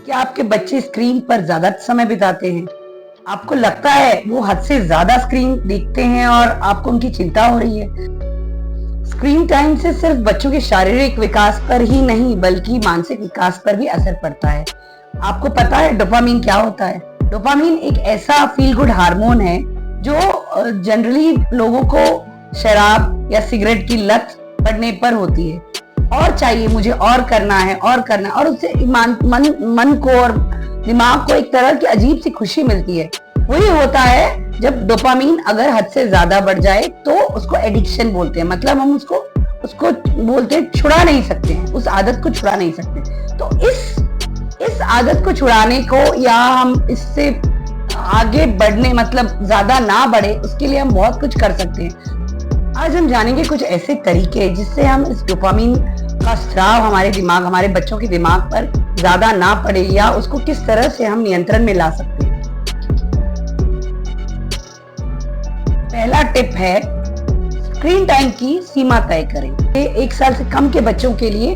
क्या आपके बच्चे स्क्रीन पर ज्यादा समय बिताते हैं? आपको लगता है वो हद से ज्यादा स्क्रीन देखते हैं और आपको उनकी चिंता हो रही है? स्क्रीन टाइम से सिर्फ बच्चों के शारीरिक विकास पर ही नहीं बल्कि मानसिक विकास पर भी असर पड़ता है। आपको पता है डोपामीन क्या होता है? डोपामीन एक ऐसा फील गुड हार्मोन है जो जनरली लोगों को शराब या सिगरेट की लत पड़ने पर होती है। और चाहिए, मुझे और करना है और करना है, और उससे मन को और दिमाग को एक तरह की अजीब सी खुशी मिलती है। वही होता है जब डोपामीन अगर हद से ज्यादा बढ़ जाए तो उसको एडिक्शन बोलते हैं। मतलब हम उसको उसको बोलते हैं, छुड़ा नहीं सकते हैं, उस आदत को छुड़ा नहीं सकते। तो इस आदत को छुड़ाने को या हम इससे आगे बढ़ने मतलब ज्यादा ना बढ़े उसके लिए हम बहुत कुछ कर सकते हैं। आज हम जानेंगे कुछ ऐसे तरीके जिससे हम इस डोपामीन का स्राव हमारे बच्चों के दिमाग पर ज्यादा ना पड़े या उसको किस तरह से हम नियंत्रण में ला सकते हैं। पहला टिप है, स्क्रीन टाइम की सीमा तय करें। 1 साल से कम के बच्चों के लिए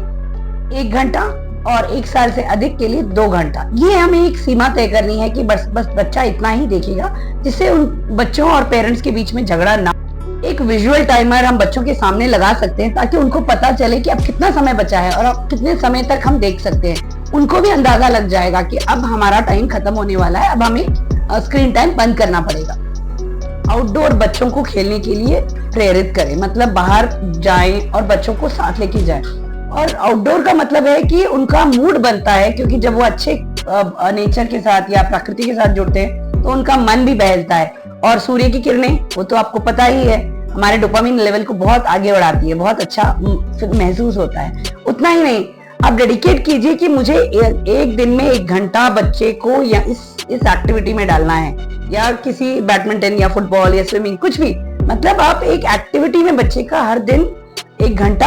1 घंटा और 1 साल से अधिक के लिए 2 घंटा। ये हमें एक सीमा तय करनी है कि बस बच्चा इतना ही देखेगा, जिससे उन बच्चों और पेरेंट्स के बीच में झगड़ा ना। एक विजुअल टाइमर हम बच्चों के सामने लगा सकते हैं ताकि उनको पता चले कि अब कितना समय बचा है और अब कितने समय तक हम देख सकते हैं। उनको भी अंदाजा लग जाएगा कि अब हमारा टाइम खत्म होने वाला है, अब हमें स्क्रीन टाइम बंद करना पड़ेगा। आउटडोर बच्चों को खेलने के लिए प्रेरित करें, मतलब बाहर जाएं और बच्चों को साथ लेके जाएं। और आउटडोर का मतलब है कि उनका मूड बनता है, क्योंकि जब वो अच्छे नेचर के साथ या प्रकृति के साथ जुड़ते हैं तो उनका मन भी बहलता है। और सूर्य की किरणें, वो तो आपको पता ही है, हमारे डोपामीन लेवल को बहुत आगे बढ़ाती है, बहुत अच्छा महसूस होता है। उतना ही नहीं, आप डेडिकेट कीजिए कि मुझे एक दिन में 1 घंटा बच्चे को या इस एक्टिविटी में डालना है, या किसी बैडमिंटन या फुटबॉल या स्विमिंग, कुछ भी। मतलब आप एक एक्टिविटी में बच्चे का हर दिन 1 घंटा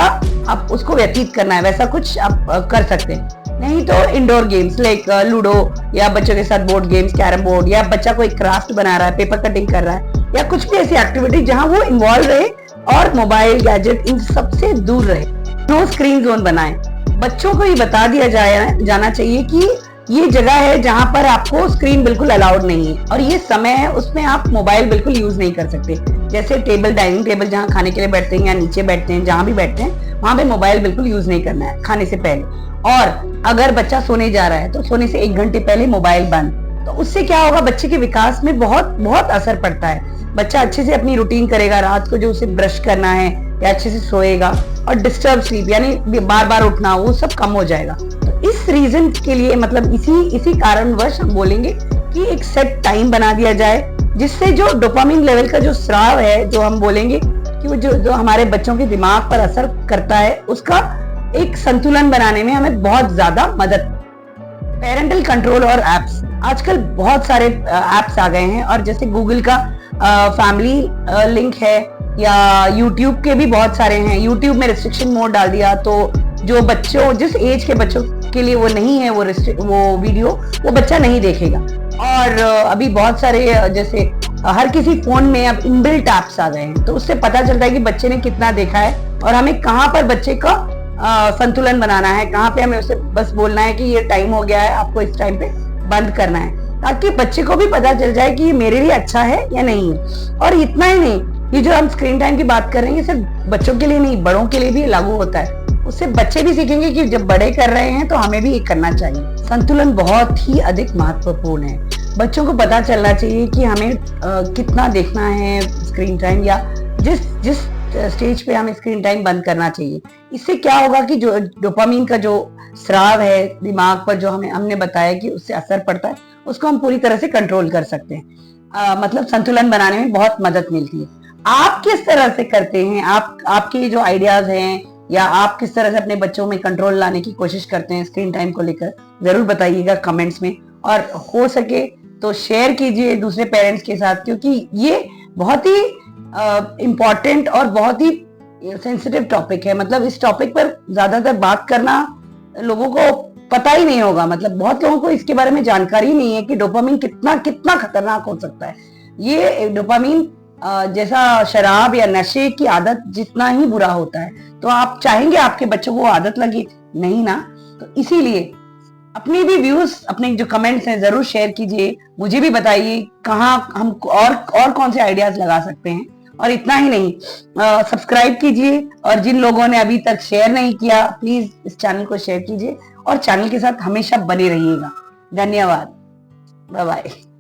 आप उसको व्यतीत करना है, वैसा कुछ आप कर सकते हैं। नहीं तो इंडोर गेम्स लाइक लूडो, या बच्चों के साथ बोर्ड गेम्स, कैरम बोर्ड, या बच्चा कोई क्राफ्ट बना रहा है, पेपर कटिंग कर रहा है, या कुछ भी ऐसी एक्टिविटी जहां वो इन्वॉल्व रहे और मोबाइल गैजेट इन सबसे दूर रहे। नो स्क्रीन जोन बनाएं। बच्चों को ये बता दिया जाना चाहिए कि ये जगह है जहां पर आपको स्क्रीन बिल्कुल अलाउड नहीं है, और ये समय है उसमें आप मोबाइल बिल्कुल यूज नहीं कर सकते। जैसे डाइनिंग टेबल जहां खाने के लिए बैठते हैं या नीचे बैठते हैं, जहां भी बैठते हैं वहां पे मोबाइल बिल्कुल यूज नहीं करना है खाने से पहले। और अगर बच्चा सोने जा रहा है तो सोने से 1 घंटे पहले मोबाइल बंद। तो उससे क्या होगा, बच्चे के विकास में बहुत बहुत असर पड़ता है। बच्चा अच्छे से अपनी रूटीन करेगा, रात को जो उसे ब्रश करना है या अच्छे से सोएगा, और डिस्टर्ब स्लीप यानी बार बार उठना, वो सब कम हो जाएगा। तो इस रीजन के लिए, मतलब इसी कारणवश हम बोलेंगे कि एक सेट टाइम बना दिया जाए, जिससे जो डोपामीन लेवल का जो स्राव है, जो हम बोलेंगे कि वो जो हमारे बच्चों के दिमाग पर असर करता है, उसका एक संतुलन बनाने में हमें बहुत ज्यादा मदद। पेरेंटल कंट्रोल और एप्स, आजकल बहुत सारे एप्स आ गए हैं, और जैसे गूगल का फैमिली लिंक है, या यूट्यूब के भी बहुत सारे हैं। यूट्यूब में रिस्ट्रिक्शन मोड डाल दिया तो जो बच्चों, जिस एज के बच्चों के लिए वो नहीं है वो वीडियो, वो बच्चा नहीं देखेगा। और अभी बहुत सारे जैसे हर किसी फोन में अब इनबिल्ट एप्स आ गए हैं, तो उससे पता चलता है कि बच्चे ने कितना देखा है और हमें कहाँ पर बच्चे का संतुलन बनाना है, कहाँ पे हमें उसे बस बोलना है कि ये टाइम हो गया है, आपको इस टाइम पे बंद करना है, ताकि बच्चे को भी पता चल जाए कि ये मेरे लिए अच्छा है या नहीं है। और इतना ही नहीं, ये जो हम स्क्रीन टाइम की बात कर रहे हैं, सिर्फ बच्चों के लिए नहीं, बड़ों के लिए भी लागू होता है। उससे बच्चे भी सीखेंगे कि जब बड़े कर रहे हैं तो हमें भी ये करना चाहिए। संतुलन बहुत ही अधिक महत्वपूर्ण है। बच्चों को पता चलना चाहिए कि हमें कितना देखना है स्क्रीन टाइम, या जिस स्टेज पे हमें स्क्रीन टाइम बंद करना चाहिए। इससे क्या होगा कि जो डोपामीन का जो स्राव है दिमाग पर, जो हमने बताया कि उससे असर पड़ता है, उसको हम पूरी तरह से कंट्रोल कर सकते हैं। मतलब संतुलन बनाने में बहुत मदद मिलती है। आप किस तरह से करते हैं? आपके जो आइडियाज हैं, या आप किस तरह से अपने बच्चों में कंट्रोल लाने की कोशिश करते हैं स्क्रीन टाइम को लेकर, जरूर बताइएगा कमेंट्स में। और हो सके तो शेयर कीजिए दूसरे पेरेंट्स के साथ, क्योंकि ये बहुत ही इम्पोर्टेंट और बहुत ही सेंसिटिव टॉपिक है। मतलब इस टॉपिक पर ज्यादातर बात करना लोगों को पता ही नहीं होगा। मतलब बहुत लोगों को इसके बारे में जानकारी नहीं है कि डोपामीन कितना कितना खतरनाक हो सकता है। ये डोपामीन जैसा शराब या नशे की आदत जितना ही बुरा होता है। तो आप चाहेंगे आपके बच्चों को आदत लगे? नहीं ना। तो इसीलिए अपने भी व्यूज, अपने जो कमेंट्स हैं जरूर शेयर कीजिए, मुझे भी बताइए कहाँ हम और कौन से आइडियाज लगा सकते हैं। और इतना ही नहीं, सब्सक्राइब कीजिए, और जिन लोगों ने अभी तक शेयर नहीं किया प्लीज इस चैनल को शेयर कीजिए और चैनल के साथ हमेशा बने रहिएगा। धन्यवाद, बाय बाय।